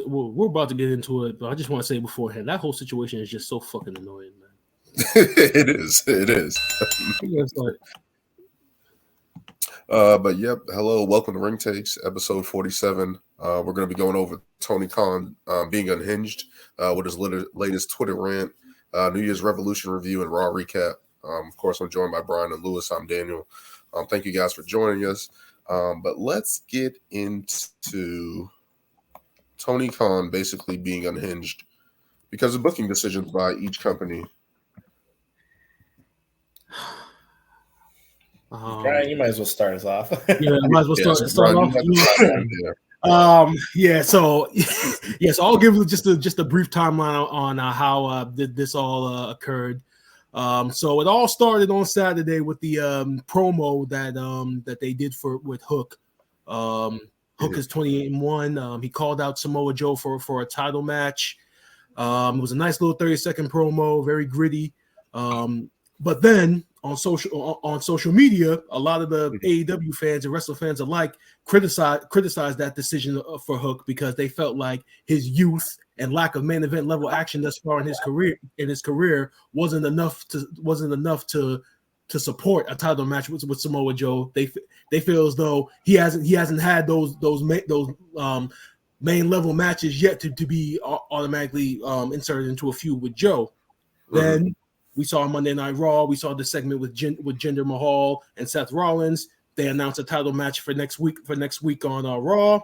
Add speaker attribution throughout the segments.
Speaker 1: we're about to get into it, but I just want to say beforehand that whole situation is just so fucking annoying, man.
Speaker 2: It is. But yep, hello, welcome to Ring Takes, episode 47. We're going to be going over Tony Khan being unhinged with his latest Twitter rant, New Year's Revolution review, and Raw recap. Of course, I'm joined by Brian and Lewis. I'm Daniel. Thank you guys for joining us. But let's get into Tony Khan basically being unhinged because of booking decisions by each company.
Speaker 3: Brian, you might as well start us off.
Speaker 1: Yeah, I might as well start off. So I'll give just a brief timeline on how this all occurred. So it all started on Saturday with the promo that they did with Hook. Hook is 28-1. He called out Samoa Joe for a title match. It was a nice little 30-second promo, very gritty. But then on social media, a lot of the AEW fans and wrestler fans alike criticized that decision for Hook because they felt like his youth and lack of main event level action thus far in his career wasn't enough to support a title match with Samoa Joe. They feel as though he hasn't had those main level matches yet to be automatically inserted into a feud with Joe. Then we saw Monday Night Raw. We saw the segment with Jinder Mahal and Seth Rollins. They announced a title match for next week on Raw.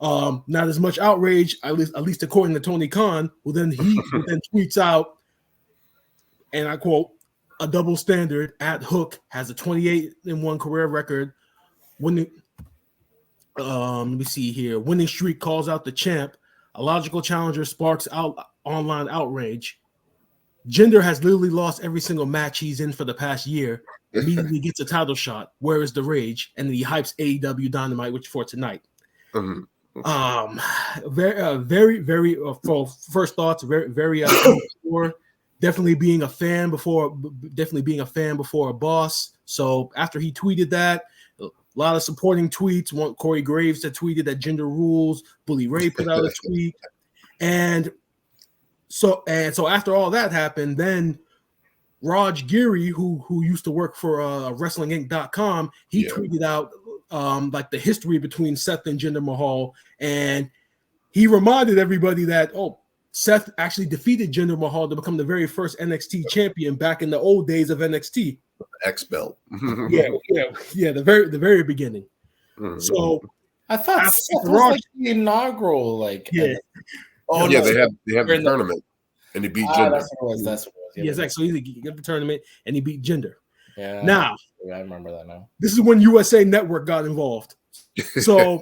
Speaker 1: Not as much outrage, at least according to Tony Khan, who then tweets out, and I quote, "A double standard at Hook has a 28-1 career record. Let me see here. Winning streak calls out the champ. A logical challenger sparks out online outrage. Jinder has literally lost every single match he's in for the past year. Immediately gets a title shot. Where is the rage?" And then he hypes AEW Dynamite, which for tonight. Very for first thoughts, very definitely being a fan before a boss. So after he tweeted that, a lot of supporting tweets. Corey Graves that tweeted that Jinder rules. Bully Ray put out a tweet, and so after all that happened, then Raj Giri, who used to work for WrestlingInc.com, he tweeted out like the history between Seth and Jinder Mahal, and he reminded everybody that Seth actually defeated Jinder Mahal to become the very first NXT champion back in the old days of NXT.
Speaker 2: X belt.
Speaker 3: the
Speaker 1: very beginning. So
Speaker 3: I thought Seth was like the inaugural, like
Speaker 2: they have the tournament, and he beat Jinder.
Speaker 3: That's what it was.
Speaker 1: Exactly. So he got the tournament and he beat Jinder.
Speaker 3: Yeah.
Speaker 1: Now,
Speaker 3: I remember that now.
Speaker 1: This is when USA Network got involved. So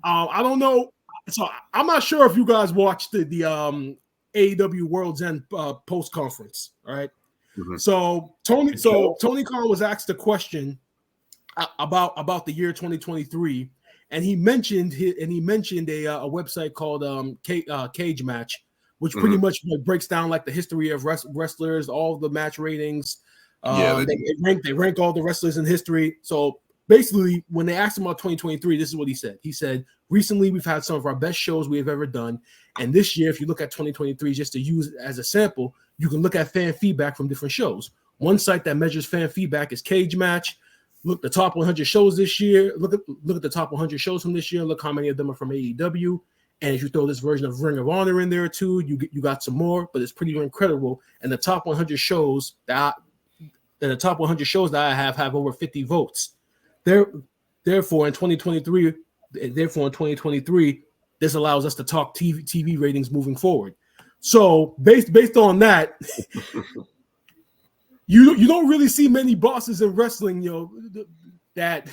Speaker 1: I don't know. So I'm not sure if you guys watched the AEW World's End post conference. All right. So Tony Khan was asked a question about the year 2023, and he mentioned a website called Cage Match, which pretty much breaks down like the history of wrestlers, all the match ratings. They rank all the wrestlers in history. So basically, when they asked him about 2023, this is what he said. He said, "Recently, we've had some of our best shows we have ever done. And this year, if you look at 2023, just to use as a sample, you can look at fan feedback from different shows. One site that measures fan feedback is Cage Match. Look the top 100 shows this year. Look at the top 100 shows from this year. Look how many of them are from AEW. And if you throw this version of Ring of Honor in there too, you got some more. But it's pretty incredible. And the top 100 shows that I have over 50 votes. Therefore, in 2023, this allows us to talk TV ratings moving forward. So based on that, you don't really see many bosses in wrestling, that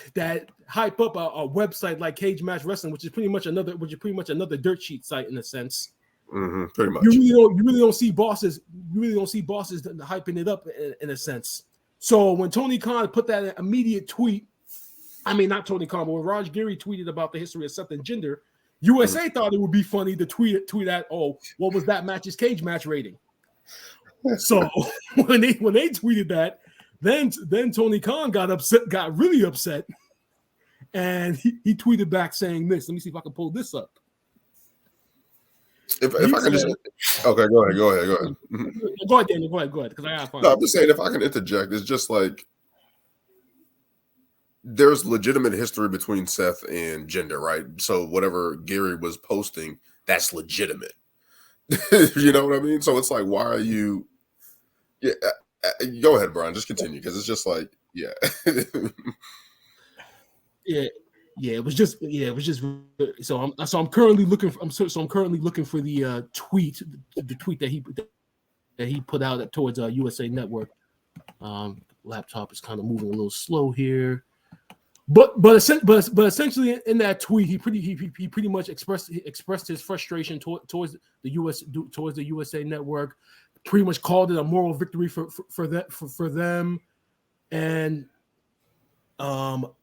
Speaker 1: hype up a website like Cage Match Wrestling, which is pretty much another dirt sheet site in a sense.
Speaker 2: Pretty much.
Speaker 1: You really don't see bosses. You really don't see bosses hyping it up in a sense. So when Tony Khan put that immediate tweet, I mean not Tony Khan, but when Raj Giri tweeted about the history of Seth and Jinder, USA thought it would be funny to tweet at, what was that match's Cage Match rating? So when they tweeted that, then Tony Khan got really upset, and he tweeted back saying this. Let me see if I can pull this up.
Speaker 2: If I can just okay, go ahead.
Speaker 1: Go ahead, Daniel. Go ahead. Because I gotta find.
Speaker 2: No, I'm just saying if I can interject, it's just like there's legitimate history between Seth and Jinder, right? So whatever Gary was posting, that's legitimate. You know what I mean? So it's like, why are you? Yeah, go ahead, Brian. Just continue because it's just like, yeah,
Speaker 1: yeah. It was just So I'm currently looking. I'm currently looking for the tweet that he put out towards USA Network. Laptop is kind of moving a little slow here. But essentially in that tweet, he pretty much expressed his frustration towards the USA Network. Pretty much called it a moral victory for them, and I'll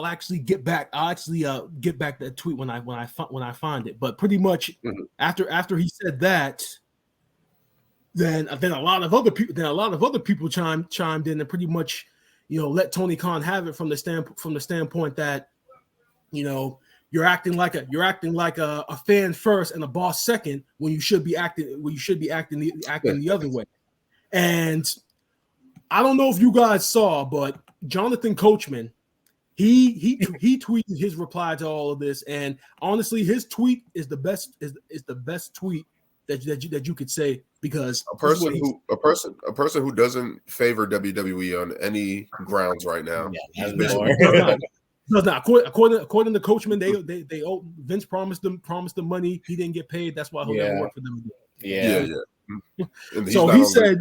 Speaker 1: actually get back. I'll actually get back that tweet when I find it. But pretty much after he said that, then a lot of other people chimed in and pretty much, let Tony Khan have it from the standpoint that, you're acting like a fan first and a boss second when you should be acting the other way. And I don't know if you guys saw, but Jonathan Coachman, he tweeted his reply to all of this, and honestly, his tweet is the best tweet that you could say, because
Speaker 2: a person who doesn't favor WWE on any grounds right now.
Speaker 3: Yeah,
Speaker 1: does not. According to Coachman, they owe Vince promised them money. He didn't get paid. That's why he'll never work for them again.
Speaker 2: Yeah.
Speaker 1: So he said,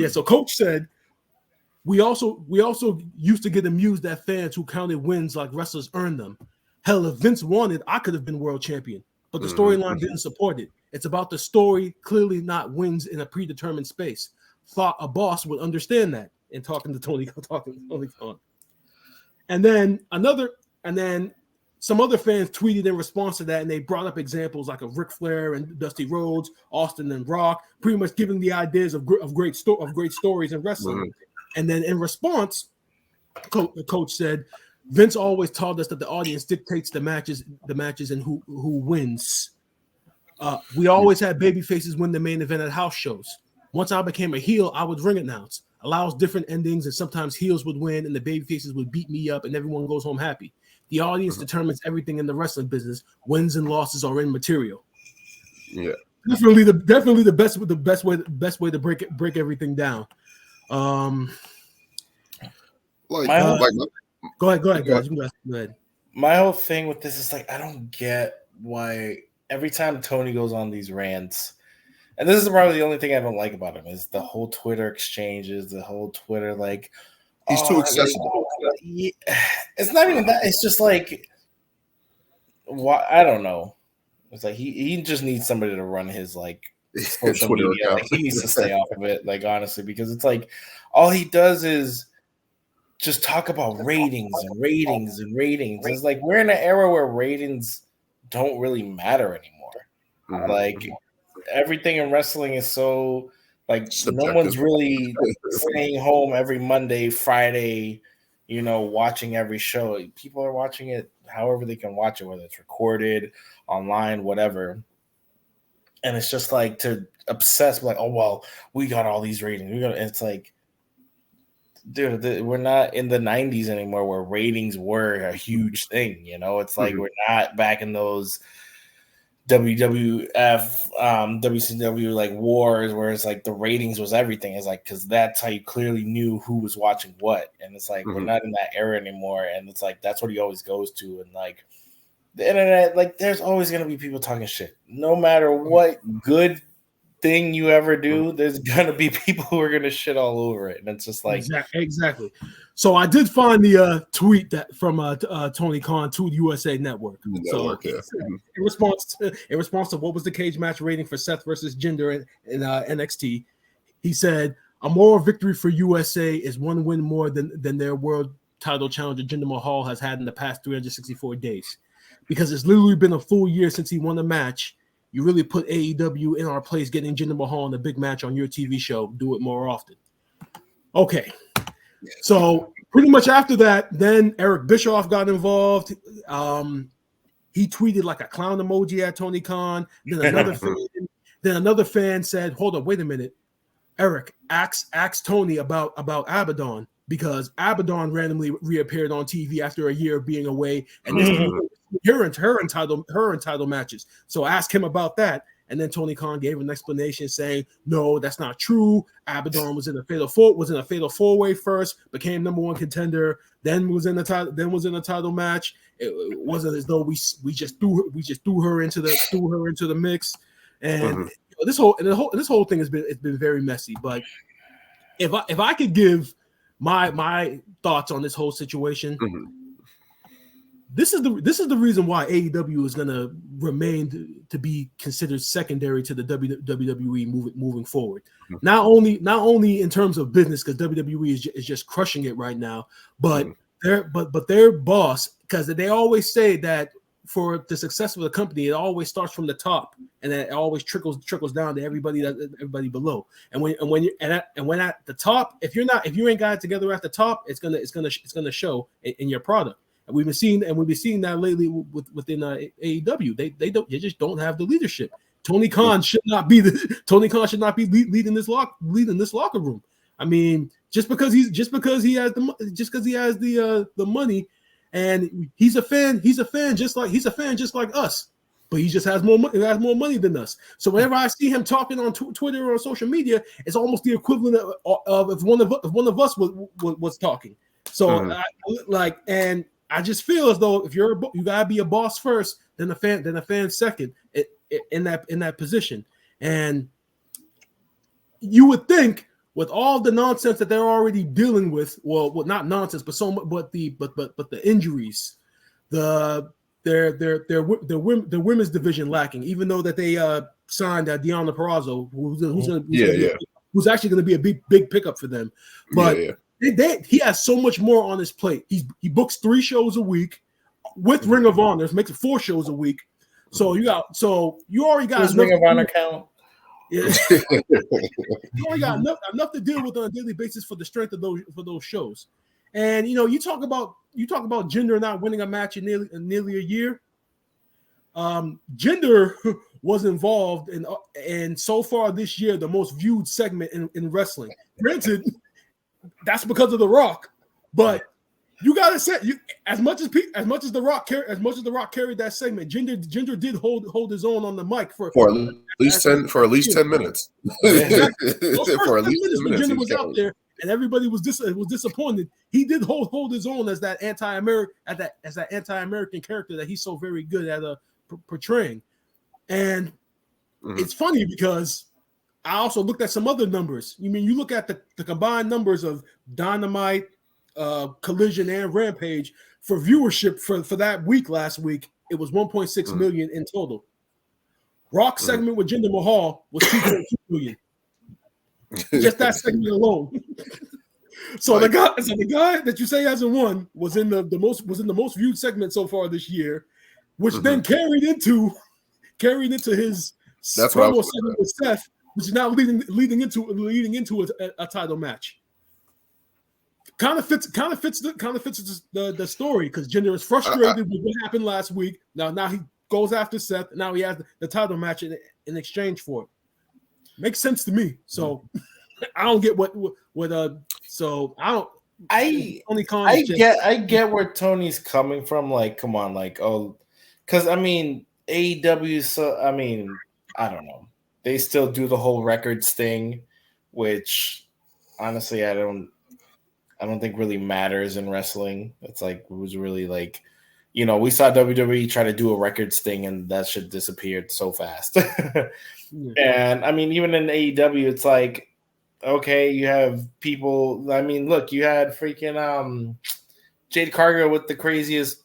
Speaker 1: So Coach said, we also used to get amused at fans who counted wins like wrestlers earned them. Hell, if Vince wanted, I could have been world champion, but the storyline didn't support it. It's about the story, clearly not wins in a predetermined space. Thought a boss would understand that. In talking to Tony Khan. And then some other fans tweeted in response to that, and they brought up examples like of Ric Flair and Dusty Rhodes, Austin and Rock, pretty much giving the ideas of great stories in wrestling. And then in response, the coach said, Vince always told us that the audience dictates the matches and who wins. We always had baby faces win the main event at house shows. Once I became a heel, I would ring announce. Allows different endings, and sometimes heels would win and the baby faces would beat me up and everyone goes home happy. The audience determines everything in the wrestling business. Wins and losses are immaterial.
Speaker 2: Yeah.
Speaker 1: Definitely the best way to break everything down. Go ahead, guys. You guys go ahead.
Speaker 3: My whole thing with this is like, I don't get why every time Tony goes on these rants, and this is probably the only thing I don't like about him, is the whole Twitter exchanges, the whole Twitter, like,
Speaker 2: he's too accessible.
Speaker 3: It's not even that. It's just like, I don't know. It's like he just needs somebody to run his like social media. Like, he needs to stay off of it, like, honestly, because it's like all he does is just talk about ratings. It's like we're in an era where ratings don't really matter anymore. Like, everything in wrestling is so like subjective. No one's really staying home every Monday, Friday, watching every show. People are watching it however they can watch it, whether it's recorded, online, whatever. And it's just like to obsess, like, oh well, we got all these ratings. It's like, dude, we're not in the 90s anymore where ratings were a huge thing. It's like we're not back in those WWF, WCW like wars where it's like the ratings was everything. It's like, because that's how you clearly knew who was watching what. And it's like we're not in that era anymore. And it's like that's what he always goes to. And like the internet, like there's always gonna be people talking shit. No matter what good thing you ever do, there's gonna be people who are gonna shit all over it. And it's just like
Speaker 1: exactly. So I did find the tweet that from Tony Khan to the USA Network. In response to what was the cage match rating for Seth versus Jinder in NXT, he said, "A moral victory for USA is one win more than their world title challenger Jinder Mahal has had in the past 364 days. Because it's literally been a full year since he won a match. You really put AEW in our place, getting Jinder Mahal in a big match on your TV show. Do it more often." Okay. So pretty much after that, then Eric Bischoff got involved. he tweeted like a clown emoji at Tony Khan. Then another fan said, "Hold up, wait a minute, Eric, ask Tony about Abaddon, because Abaddon randomly reappeared on TV after a year of being away, and this her entitled matches. So ask him about that." And then Tony Khan gave an explanation saying, "No, that's not true. Abaddon was in a fatal four-way first, became number one contender, then was in a title match. It wasn't as though we just threw her into the mix." And this whole thing has been very messy. But if I could give my thoughts on this whole situation. This is the reason why AEW is going to remain to be considered secondary to the WWE moving forward. Not only in terms of business, because WWE is just crushing it right now, but their boss, because they always say that for the success of the company, it always starts from the top, and then it always trickles down to everybody below. And when at the top, if you ain't got it together at the top, it's gonna show in your product. And we've been seeing that lately within AEW. They just don't have the leadership. Tony Khan should not be leading this locker room. I mean, just because he has the money, and he's a fan just like us, but he just has more money than us. So whenever I see him talking on Twitter or social media, it's almost the equivalent of if one of us was talking. So I just feel as though if you gotta be a boss first, then a fan second in that position. And you would think with all the nonsense that they're already dealing with, well not nonsense, but the injuries, their women's division lacking, even though that they signed Deonna Purrazzo, who's actually going to be a big pickup for them, but. He has so much more on his plate. He books 3 shows a week with Ring of Honor, makes it 4 shows a week. So you already got
Speaker 3: enough Ring of Honor count.
Speaker 1: Yeah. You already got enough to deal with on a daily basis for the strength of those shows. And you talk about Jinder not winning a match in nearly a year. Jinder was involved in so far this year the most viewed segment in wrestling. Granted, that's because of The Rock, but you gotta say as much as The Rock carried that segment, Jinder did hold his own on the mic for at least 10 minutes. For at least 10 minutes, Jinder was out there, and everybody was disappointed. He did hold his own as that anti-American character that he's so very good at portraying. And it's funny because I also looked at some other numbers. You look at the combined numbers of Dynamite, Collision, and Rampage for viewership for that week last week. It was 1.6 million in total. Rock segment with Jinder Mahal was 2.2 million. Just that segment alone. So the guy that you say hasn't won was in the most viewed segment so far this year, which then carried into his promo segment with Seth, which is now leading into a title match. Kind of fits the story, because Jinder is frustrated with what happened last week. Now he goes after Seth. Now he has the title match in exchange for it. Makes sense to me. So I don't get what so I don't.
Speaker 3: I get where Tony's coming from. Like, come on, like, because AEW. So I don't know. They still do the whole records thing, which honestly I don't think really matters in wrestling. It's like, it was really like, we saw WWE try to do a records thing, and that shit disappeared so fast. And even in AEW, it's like, okay, you have people. Look, you had freaking Jade Cargill with the craziest,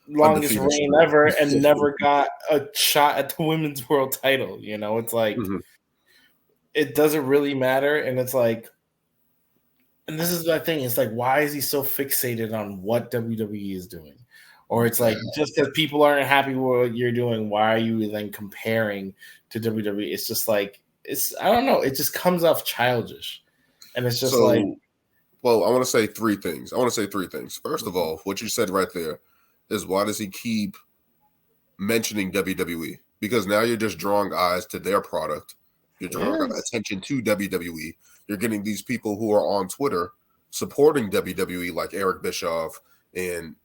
Speaker 3: longest reign ever, and never got a shot at the women's world title. It's like, it doesn't really matter. And it's like, and this is the thing, it's like, why is he so fixated on what WWE is doing? Or it's like, just because people aren't happy with what you're doing, why are you then comparing to WWE? It's just like, I don't know, it just comes off childish. And it's just well,
Speaker 2: I want to say 3 things. First of all, what you said right there, is why does he keep mentioning WWE? Because now you're just drawing eyes to their product. You're drawing attention to WWE. You're getting these people who are on Twitter supporting WWE, like Eric Bischoff and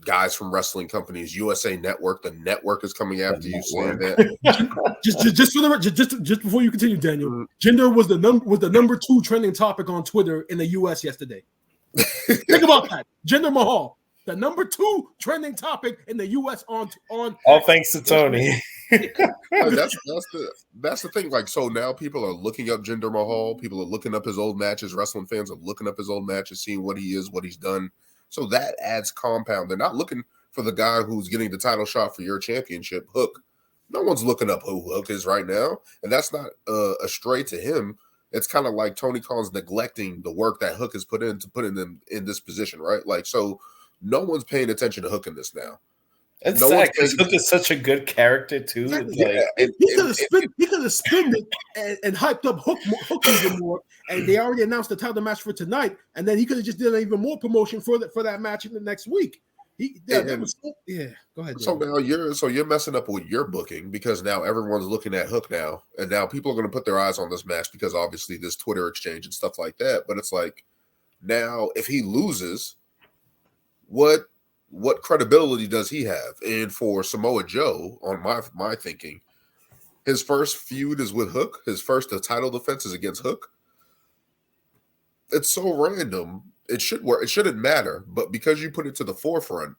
Speaker 2: guys from wrestling companies, USA Network. The network is coming after you, saying that.
Speaker 1: just before you continue, Daniel, gender was the number 2 trending topic on Twitter in the U.S. yesterday. Think about that, Jinder Mahal. The number 2 trending topic in the U.S. on
Speaker 3: all thanks to Tony.
Speaker 2: that's the thing. Like, so now people are looking up Jinder Mahal. People are looking up his old matches. Wrestling fans are looking up his old matches, seeing what he is, what he's done. So that adds compound. They're not looking for the guy who's getting the title shot for your championship, Hook. No one's looking up who Hook is right now, and that's not a stray to him. It's kind of like Tony Khan's neglecting the work that Hook has put in to put in them in this position, right? Like, so. No one's paying attention to Hook in this now.
Speaker 3: It's sad because Hook is such a good character too.
Speaker 1: He could have spinned it and hyped up Hook even more. And they already announced the title match for tonight. And then he could have just done even more promotion for that match in the next week. Go ahead.
Speaker 2: So now you're messing up with your booking because now everyone's looking at Hook now, and now people are going to put their eyes on this match because obviously this Twitter exchange and stuff like that. But it's like now if he loses. What credibility does he have? And for Samoa Joe, on my thinking, his first feud is with Hook. His first title defense is against Hook. It's so random. It should work. It shouldn't matter. But because you put it to the forefront,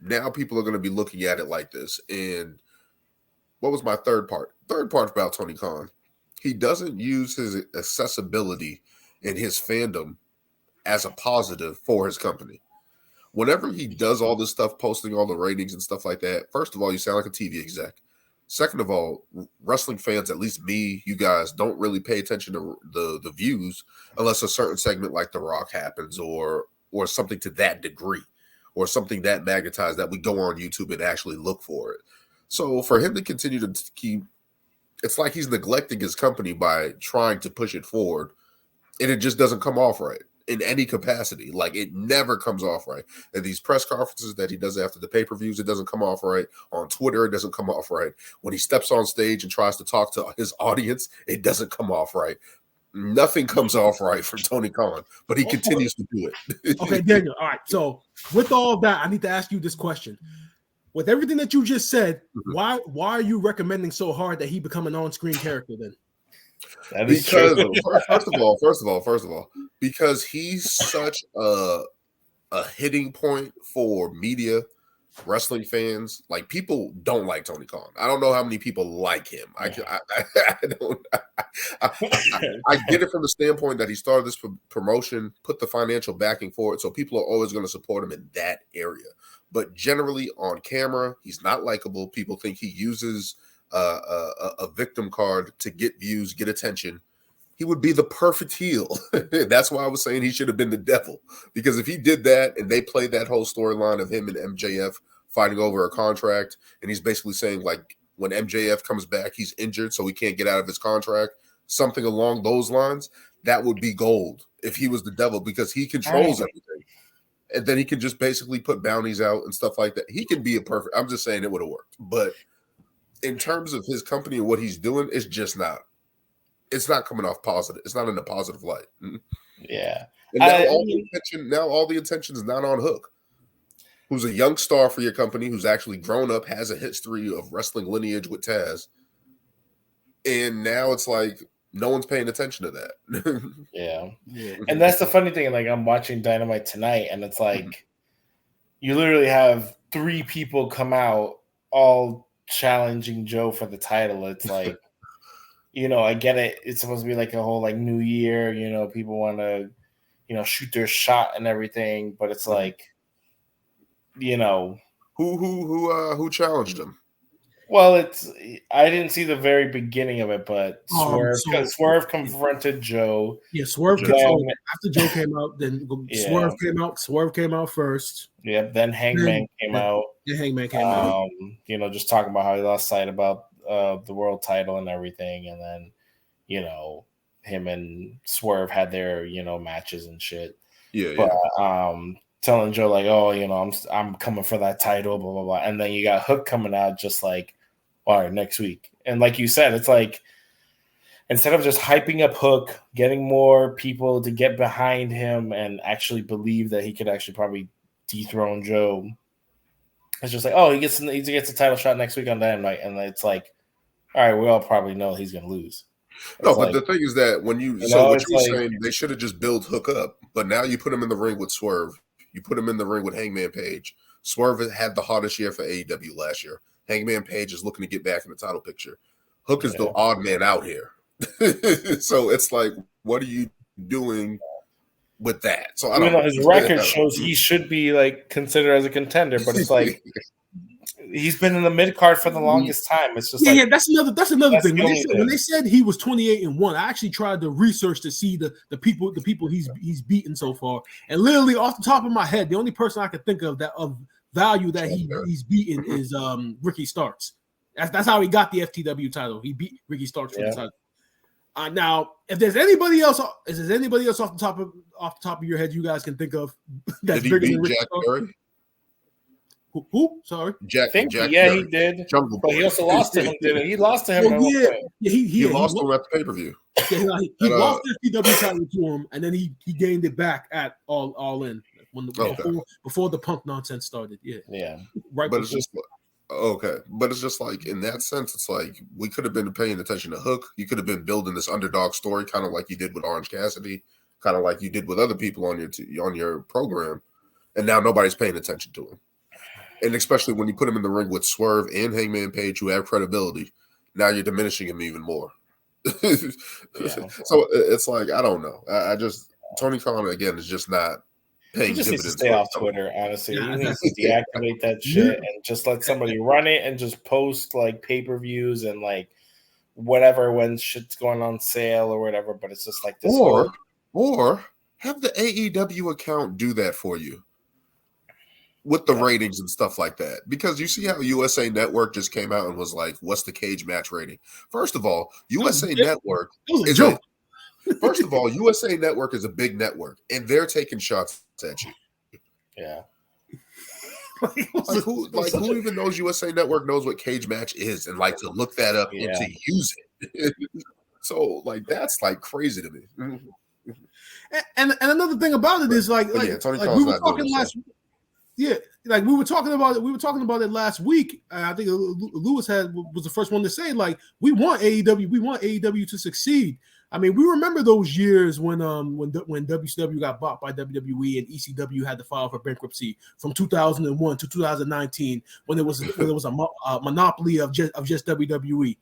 Speaker 2: now people are going to be looking at it like this. And what was my third part? Third part about Tony Khan. He doesn't use his accessibility and his fandom as a positive for his company. Whenever he does all this stuff, posting all the ratings and stuff like that, first of all, you sound like a TV exec. Second of all, wrestling fans, at least me, you guys, don't really pay attention to the views unless a certain segment like The Rock happens or something to that degree or something that magnetized that we go on YouTube and actually look for it. So for him to continue to keep, it's like he's neglecting his company by trying to push it forward, and it just doesn't come off right. In any capacity, like it never comes off right. And these press conferences that he does after the pay-per-views, it doesn't come off right. On Twitter, it doesn't come off right. When he steps on stage and tries to talk to his audience, it doesn't come off right. Nothing comes off right from Tony Khan, but he continues to do it.
Speaker 1: Okay, Daniel. All right. So with all of that, I need to ask you this question. With everything that you just said, why are you recommending so hard that he become an on-screen character then?
Speaker 2: Because first of all, because he's such a hitting point for media, wrestling fans. Like people don't like Tony Khan. I don't know how many people like him. I get it from the standpoint that he started this promotion, put the financial backing for it, so people are always going to support him in that area. But generally on camera, he's not likable. People think he uses a victim card to get views, get attention. He would be the perfect heel. That's why I was saying he should have been the devil. Because if he did that and they played that whole storyline of him and MJF fighting over a contract, and he's basically saying like when MJF comes back, he's injured, so he can't get out of his contract, something along those lines, that would be gold if he was the devil because he controls everything. And then he can just basically put bounties out and stuff like that. He can be a perfect, I'm just saying it would have worked. But in terms of his company and what he's doing, it's just not. It's not coming off positive. It's not in a positive light.
Speaker 3: Yeah.
Speaker 2: And now all the attention is not on Hook, who's a young star for your company, who's actually grown up, has a history of wrestling lineage with Taz. And now it's like no one's paying attention to that.
Speaker 3: Yeah. And that's the funny thing. Like I'm watching Dynamite tonight, and it's like you literally have 3 people come out all challenging Joe for the title. It's like, I get it. It's supposed to be like a whole like New Year, people want to, shoot their shot and everything, but it's like,
Speaker 2: who challenged him?
Speaker 3: Well, I didn't see the very beginning of it, but Swerve confronted Joe.
Speaker 1: Yeah, Swerve came out after Joe came out. Then Swerve came out. Swerve came out first.
Speaker 3: Yeah, then Hangman came out.
Speaker 1: Yeah, Hangman came out.
Speaker 3: Just talking about how he lost sight about the world title and everything, and then him and Swerve had their matches and shit.
Speaker 2: Yeah.
Speaker 3: telling Joe like, "Oh, I'm coming for that title," blah blah blah, and then you got Hook coming out just like, "All right, next week." And like you said, it's like instead of just hyping up Hook, getting more people to get behind him and actually believe that he could actually probably dethrone Joe, it's just like, oh, he gets a title shot next week on Dynamite, and it's like, all right, we all probably know he's gonna lose.
Speaker 2: No, but the thing is that when what you're saying, they should have just built Hook up, but now you put him in the ring with Swerve. You put him in the ring with Hangman Page. Swerve had the hottest year for AEW last year. Hangman Page is looking to get back in the title picture. Hook is the odd man out here. So it's like, what are you doing with that? So
Speaker 3: even though his record shows he should be like considered as a contender, but it's like he's been in the mid card for the longest time. It's just
Speaker 1: that's another thing. When they said he was 28-1, I actually tried to research to see the people he's beaten so far, and literally off the top of my head, the only person I could think of that of value that he's beaten is Ricky Starks. That's how he got the FTW title. He beat Ricky Starks for the title. Now, if there's anybody else off the top of your head you guys can think of that's bigger than Ricky Starks? Who? Sorry,
Speaker 3: Jack. He did.
Speaker 2: Jungle
Speaker 3: Boy. But he also lost to him, didn't he? He lost to him.
Speaker 2: He lost him at the pay-per-view.
Speaker 1: Yeah, he lost the FTW title to him, and then he gained it back at All In before the Punk nonsense started.
Speaker 3: Yeah.
Speaker 2: Right, but it's just but it's just like in that sense, it's like we could have been paying attention to Hook. You could have been building this underdog story, kind of like you did with Orange Cassidy, kind of like you did with other people on your program, and now nobody's paying attention to him. And especially when you put him in the ring with Swerve and Hangman Page, who have credibility, now you're diminishing him even more. So it's like, I don't know. I just Tony Khan again is just not paying dividends.
Speaker 3: He just needs to stay off Twitter. Honestly, he needs to deactivate that shit and just let somebody run it and just post like pay-per-views and like whatever when shit's going on sale or whatever. But it's just like this,
Speaker 2: or have the AEW account do that for you. With the ratings and stuff like that. Because you see how USA Network just came out and was like, what's the cage match rating? First of all, USA Network is a joke. First of all, USA Network is a big network, and they're taking shots at you.
Speaker 3: Yeah.
Speaker 2: Who even knows USA Network knows what cage match is and like to look that up and to use it. So like that's like crazy to me.
Speaker 1: And another thing about it is like
Speaker 2: Tony
Speaker 1: we were talking last week. Yeah, like we were talking about it. We were talking about it last week. I think Lewis was the first one to say, like, we want AEW. We want AEW to succeed. I mean, we remember those years when WCW got bought by WWE and ECW had to file for bankruptcy from 2001 to 2019 when there was a monopoly of just WWE.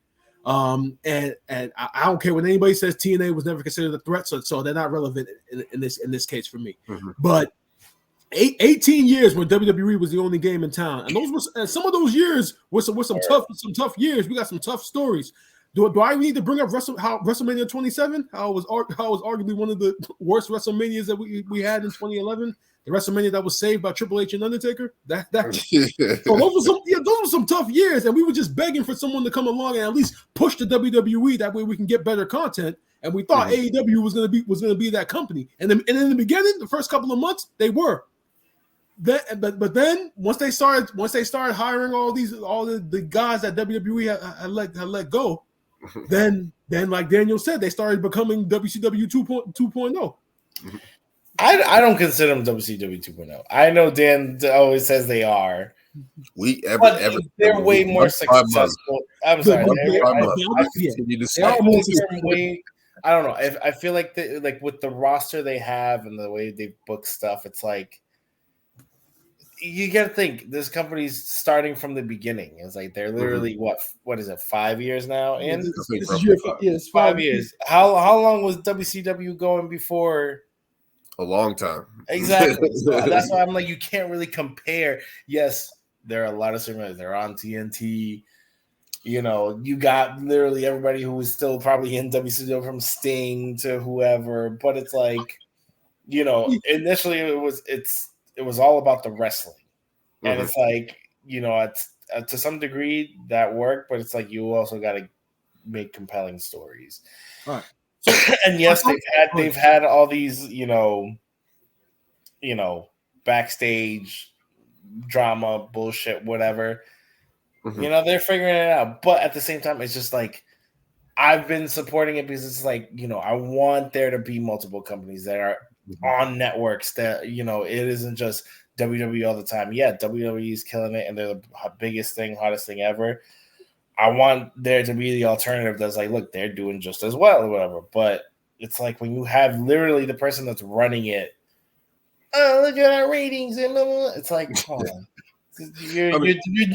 Speaker 1: And I don't care when anybody says TNA was never considered a threat, so they're not relevant in this case for me. Mm-hmm. But 18 years when WWE was the only game in town, and those were some of those years were some tough years. We got some tough stories. Do I need to bring up WrestleMania 27? How it was arguably one of the worst WrestleManias that we had in 2011. The WrestleMania that was saved by Triple H and Undertaker. So those were some tough years, and we were just begging for someone to come along and at least push the WWE. That way we can get better content. And we thought AEW was gonna be that company. And in the beginning, the first couple of months, they were. But then once they started hiring all the guys that WWE had let go, then like Daniel said, they started becoming WCW 2.0.
Speaker 3: I don't consider them WCW 2.0. I know Dan always says they are.
Speaker 2: They're
Speaker 3: way more successful. I'm sorry. I don't know. I feel like with the roster they have and the way they book stuff, it's like you got to think this company's starting from the beginning. It's like they're literally what is it? 5 years now? And
Speaker 1: it's
Speaker 3: 5 years. How long was WCW going before?
Speaker 2: A long time.
Speaker 3: Exactly. So that's why I'm like, you can't really compare. Yes, there are a lot of segments. They're on TNT. You know, you got literally everybody who was still probably in WCW from Sting to whoever. But it's like, you know, initially it was all about the wrestling. And it's like, you know, it's to some degree that worked, but it's like you also got to make compelling stories.
Speaker 1: All right.
Speaker 3: And yes, they've had all these, you know, backstage drama, bullshit, whatever.
Speaker 2: Mhm.
Speaker 3: You know, they're figuring it out. But at the same time, it's just like I've been supporting it because it's like, you know, I want there to be multiple companies that are on networks that, you know, it isn't just WWE all the time. Yeah, WWE is killing it and they're the biggest thing, hottest thing ever. I want there to be the alternative that's like, look, they're doing just as well or whatever. But it's like when you have literally the person that's running it, oh, look at our ratings and blah, blah, blah. It's like, come on. You're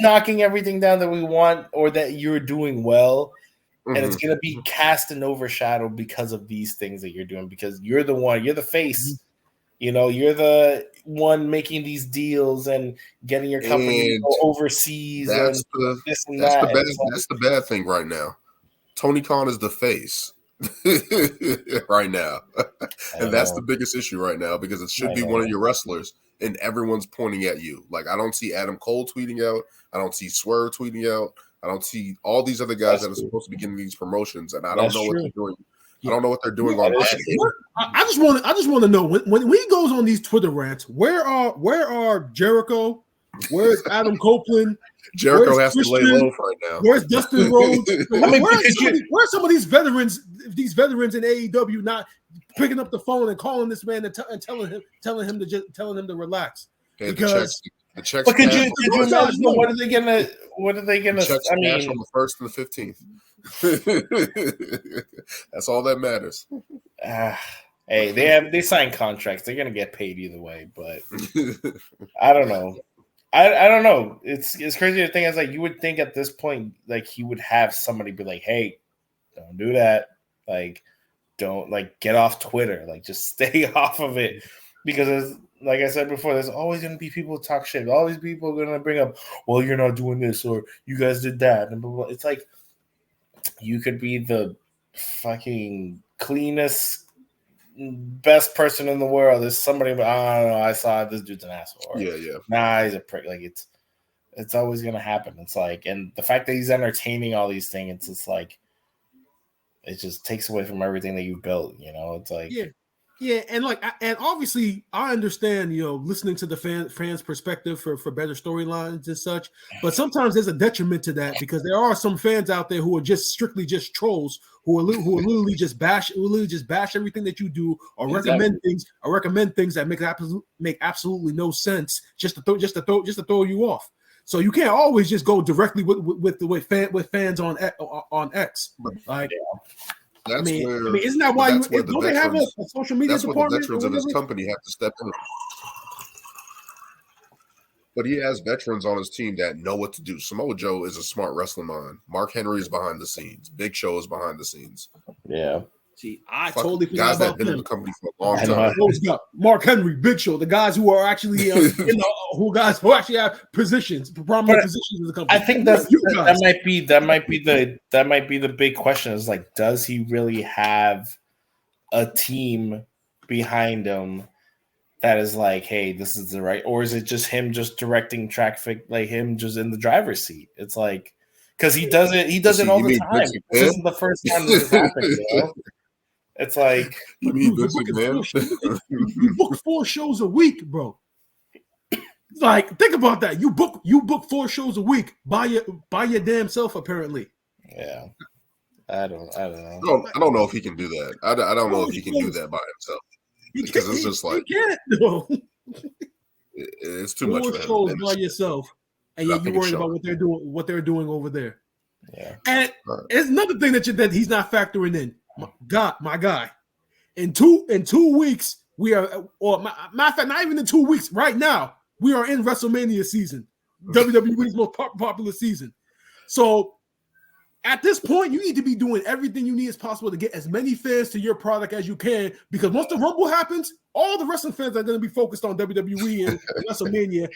Speaker 3: knocking everything down that we want or that you're doing well. And it's going to be cast and overshadowed because of these things that you're doing, because you're the one, you're the face, you know, you're the one making these deals and getting your company to go overseas.
Speaker 2: That's
Speaker 3: and this and that.
Speaker 2: That's the bad thing right now. Tony Khan is the face right now. And that's the biggest issue right now, because it should be one of your wrestlers and everyone's pointing at you. Like, I don't see Adam Cole tweeting out. I don't see Swerve tweeting out. I don't see all these other guys that are supposed to be getting these promotions, and I don't know what they're doing. I don't know what they're doing on that.
Speaker 1: I just want to know when he goes on these Twitter rants, where are Jericho? Where's Adam Copeland?
Speaker 2: Jericho has to lay low right now.
Speaker 1: Where's Dustin Rhodes? Where's some of these veterans in AEW not picking up the phone and calling this man and telling him to relax?
Speaker 2: Okay,
Speaker 1: because
Speaker 2: the checks.
Speaker 3: But could you imagine what are they gonna?
Speaker 2: I mean, on the 1st and the 15th. That's all that matters.
Speaker 3: Hey, they signed contracts. They're gonna get paid either way. But I don't know. I don't know. It's crazy to think. It's like you would think at this point, like he would have somebody be like, "Hey, don't do that. Like, don't get off Twitter. Like, just stay off of it." Because like I said before, there's always going to be people who talk shit. All these people are going to bring up, well, you're not doing this or you guys did that. And blah, blah, blah. It's like you could be the fucking cleanest, best person in the world. There's somebody, I don't know, I saw this dude's an asshole. Or, nah, he's a prick. Like, it's always going to happen. It's like, and the fact that he's entertaining all these things, it's just like, it just takes away from everything that you built, you know? It's like,
Speaker 1: yeah, and obviously I understand, you know, listening to the fans' perspective for better storylines and such, but sometimes there's a detriment to that, because there are some fans out there who are just strictly just trolls who are literally just bash everything that you do, or recommend things that make absolutely no sense just to throw you off. So you can't always just go directly with fans on X. Like, isn't that why don't they have a social media department?
Speaker 2: The veterans of his company have to step in. But he has veterans on his team that know what to do. Samoa Joe is a smart wrestling mind. Mark Henry is behind the scenes. Big Show is behind the scenes.
Speaker 3: Yeah.
Speaker 1: See, I totally forgot
Speaker 2: guys that
Speaker 1: about
Speaker 2: have been
Speaker 1: them.
Speaker 2: in the company for a long time.
Speaker 1: Mark Henry, Big Show, the guys who are actually who actually have positions, prominent positions in the company.
Speaker 3: I think that might be the big question. Is like, does he really have a team behind him that is like, hey, this is the right, or is it just him just directing traffic, like him just in the driver's seat? It's like, because he does it all the time. This isn't the first time this has happened, you know? It's like
Speaker 1: you book 4 shows a week, bro. Like, think about that. You book 4 shows a week by your damn self, apparently.
Speaker 3: Yeah. I don't
Speaker 2: know. I don't know if he can do that. I don't know if he can do that by himself. Because it's just like,
Speaker 1: he can't. No.
Speaker 2: It's too much for him.
Speaker 1: 4 shows by yourself, and you're worried about what they're doing over there.
Speaker 3: Yeah.
Speaker 1: And it's another thing that he's not factoring in. My guy. In 2 weeks, we are, or matter of fact, not even in 2 weeks, right now, we are in WrestleMania season, WWE's most popular season. So at this point, you need to be doing everything you need as possible to get as many fans to your product as you can, because once the Rumble happens, all the wrestling fans are going to be focused on WWE and WrestleMania.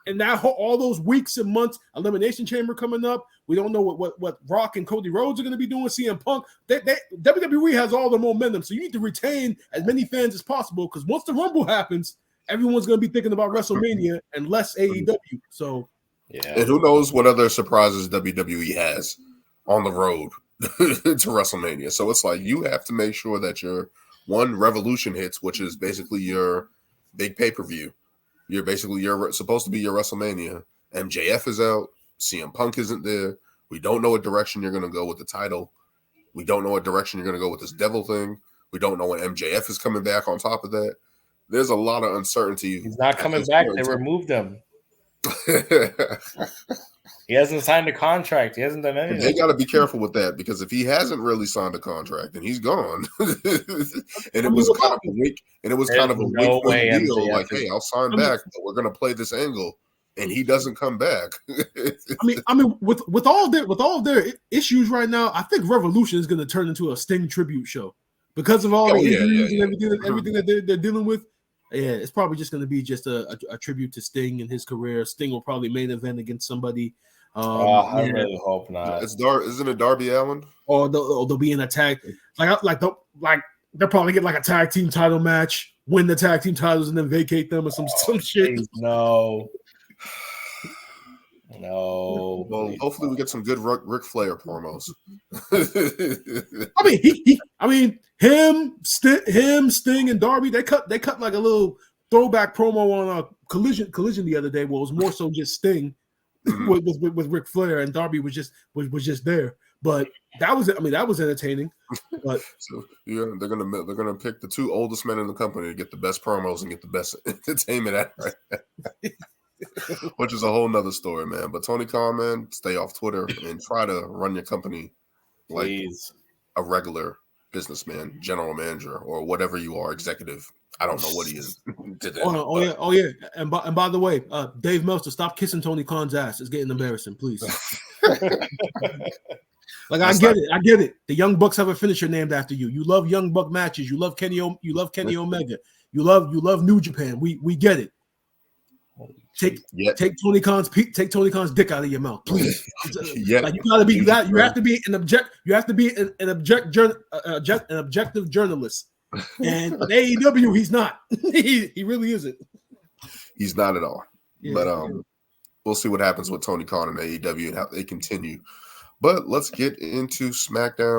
Speaker 1: And now all those weeks and months, Elimination Chamber coming up. We don't know what Rock and Cody Rhodes are going to be doing, CM Punk. WWE has all the momentum. So you need to retain as many fans as possible, because once the Rumble happens, everyone's going to be thinking about WrestleMania and less AEW. So,
Speaker 3: yeah.
Speaker 2: And who knows what other surprises WWE has on the road to WrestleMania. So it's like you have to make sure that your one Revolution hits, which is basically your big pay-per-view, You're supposed to be your WrestleMania. MJF is out. CM Punk isn't there. We don't know what direction you're going to go with the title. We don't know what direction you're going to go with this devil thing. We don't know when MJF is coming back on top of that. There's a lot of uncertainty.
Speaker 3: He's not coming back. They removed him. He hasn't signed a contract. He hasn't done anything.
Speaker 2: They got to be careful with that, because if he hasn't really signed a contract, then he's gone. And it was kind of a wink. And it was kind of a wink deal, like, "Hey, I'll sign back, but we're going to play this angle." And he doesn't come back.
Speaker 1: I mean, with all their issues right now, I think Revolution is going to turn into a Sting tribute show because of all the injuries and everything that they're dealing with. Yeah, it's probably just going to be just a tribute to Sting and his career. Sting will probably main event against somebody.
Speaker 3: I really hope not.
Speaker 2: Isn't it Darby Allin?
Speaker 1: Or they'll be in a tag, they'll probably get like a tag team title match, win the tag team titles, and then vacate them or some shit.
Speaker 3: No.
Speaker 2: Well, hopefully we get some good Ric Flair promos.
Speaker 1: I mean, him, Sting, and Darby. They cut like a little throwback promo on a collision the other day. Well, it was more so just Sting with Ric Flair, and Darby was just there. But that was entertaining. But
Speaker 2: so yeah, they're gonna pick the two oldest men in the company to get the best promos and get the best entertainment out of it. Which is a whole nother story, man. But Tony Khan, man, stay off Twitter and try to run your company like a regular businessman, general manager, or whatever you are, executive. I don't know what he is.
Speaker 1: Oh yeah. And by the way, Dave Meltzer, stop kissing Tony Khan's ass. It's getting embarrassing, please. I get it. The Young Bucks have a finisher named after you. You love Young Buck matches. You love Kenny Omega. You love New Japan. We get it. Take Tony Khan's dick out of your mouth, please. Like you have to be an objective journalist. And AEW, he's not. he really isn't.
Speaker 2: He's not at all. Yeah, but we'll see what happens with Tony Khan and AEW and how they continue. But let's get into SmackDown.